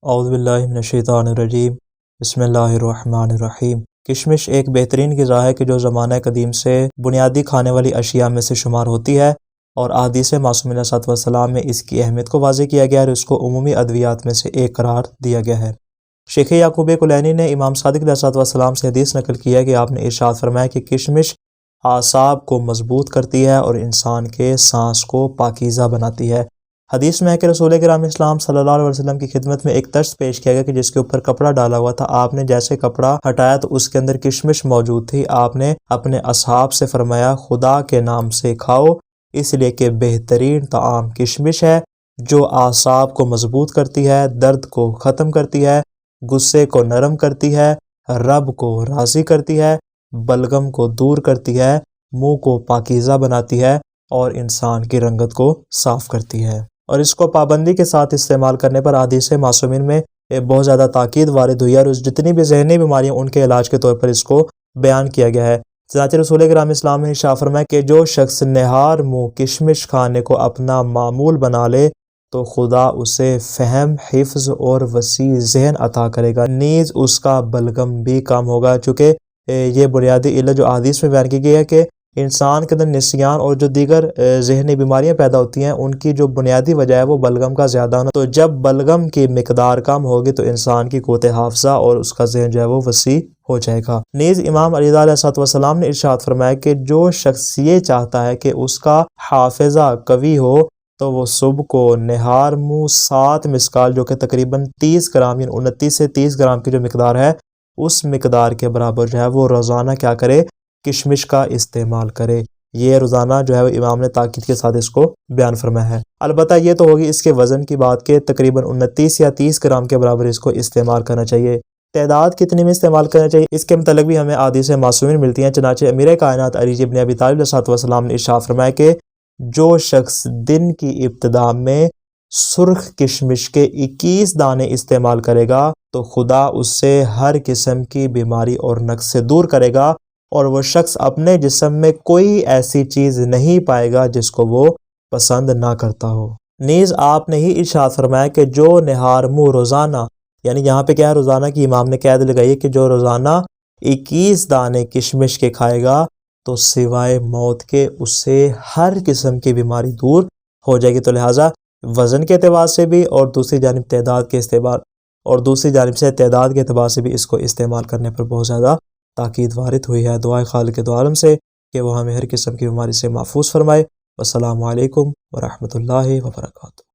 اعوذ باللہ من الشیطان الرجیم بسم اللہ الرحمن الرحیم۔ کشمش ایک بہترین غذا ہے کہ جو زمانہ قدیم سے بنیادی کھانے والی اشیاء میں سے شمار ہوتی ہے، اور احادیث معصومین علیہ السلام میں اس کی اہمیت کو واضح کیا گیا ہے اور اس کو عمومی ادویات میں سے ایک قرار دیا گیا ہے۔ شیخ یعقوب کلینی نے امام صادق علیہ السلام سے حدیث نقل کی ہے کہ آپ نے ارشاد فرمایا کہ کشمش اعصاب کو مضبوط کرتی ہے اور انسان کے سانس کو پاکیزہ بناتی ہے۔ حدیث میں ہے کہ رسول کرام اسلام صلی اللہ علیہ وسلم کی خدمت میں ایک طرز پیش کیا گیا کہ جس کے اوپر کپڑا ڈالا ہوا تھا۔ آپ نے جیسے کپڑا ہٹایا تو اس کے اندر کشمش موجود تھی۔ آپ نے اپنے اصحاب سے فرمایا، خدا کے نام سے کھاؤ، اس لیے کہ بہترین طعام کشمش ہے جو اعصاب کو مضبوط کرتی ہے، درد کو ختم کرتی ہے، غصے کو نرم کرتی ہے، رب کو راضی کرتی ہے، بلغم کو دور کرتی ہے، منہ کو پاکیزہ بناتی ہے اور انسان کی رنگت کو صاف کرتی ہے۔ اور اس کو پابندی کے ساتھ استعمال کرنے پر احادیث معصومین میں بہت زیادہ تاکید وارد ہوئی ہے، اور جتنی بھی ذہنی بیماریاں ان کے علاج کے طور پر اس کو بیان کیا گیا ہے۔ چنانچہ رسول کرام اسلام نے ارشاد فرمایا کہ جو شخص نہار منہ کشمش کھانے کو اپنا معمول بنا لے تو خدا اسے فہم، حفظ اور وسیع ذہن عطا کرے گا، نیز اس کا بلغم بھی کم ہوگا۔ چونکہ یہ بنیادی علت جو احادیث میں بیان کی گئی ہے کہ انسان کے اندر نسیان اور جو دیگر ذہنی بیماریاں پیدا ہوتی ہیں، ان کی جو بنیادی وجہ ہے وہ بلغم کا زیادہ ہونا۔ تو جب بلغم کی مقدار کم ہوگی تو انسان کی قوت حافظہ اور اس کا ذہن جو ہے وہ وسیع ہو جائے گا۔ نیز امام علی علیہ السلام نے ارشاد فرمایا کہ جو شخص یہ چاہتا ہے کہ اس کا حافظہ قوی ہو تو وہ صبح کو نہار منہ 7 مسکال جو کہ تقریباً 30 گرام یعنی 29 سے 30 گرام کی جو مقدار ہے، اس مقدار کے برابر جو ہے وہ روزانہ کیا کرے، کشمش کا استعمال کرے۔ یہ روزانہ جو ہے وہ امام نے تاکید کے ساتھ اس کو بیان فرمایا ہے۔ البتہ یہ تو ہوگی اس کے وزن کی بات کہ تقریباً 29 یا 30 گرام کے برابر اس کو استعمال کرنا چاہیے۔ تعداد کتنی میں استعمال کرنا چاہیے، اس کے متعلق بھی ہمیں احادیث معصومین ملتی ہیں۔ چنانچہ امیر کائنات علی ابن ابی طالب علیہ السلام نے ارشاد فرمایا کہ جو شخص دن کی ابتدا میں سرخ کشمش کے 21 دانے استعمال کرے گا تو خدا اس سے ہر قسم کی بیماری اور نقص سے دور کرے گا، اور وہ شخص اپنے جسم میں کوئی ایسی چیز نہیں پائے گا جس کو وہ پسند نہ کرتا ہو۔ نیز آپ نے ہی ارشاد فرمایا کہ جو نہار منہ روزانہ، یعنی یہاں پہ کیا ہے، روزانہ کی امام نے قید لگائی ہے کہ جو روزانہ 21 دانے کشمش کے کھائے گا تو سوائے موت کے اس سے ہر قسم کی بیماری دور ہو جائے گی۔ تو لہٰذا وزن کے اعتبار سے بھی اور دوسری جانب تعداد کے اعتبار سے بھی اس کو استعمال کرنے پر بہت زیادہ تاکید وارد ہوئی ہے۔ دعائے خالق دو عالم سے کہ وہ ہمیں ہر قسم کی بیماری سے محفوظ فرمائے۔ والسلام علیکم ورحمۃ اللہ وبرکاتہ۔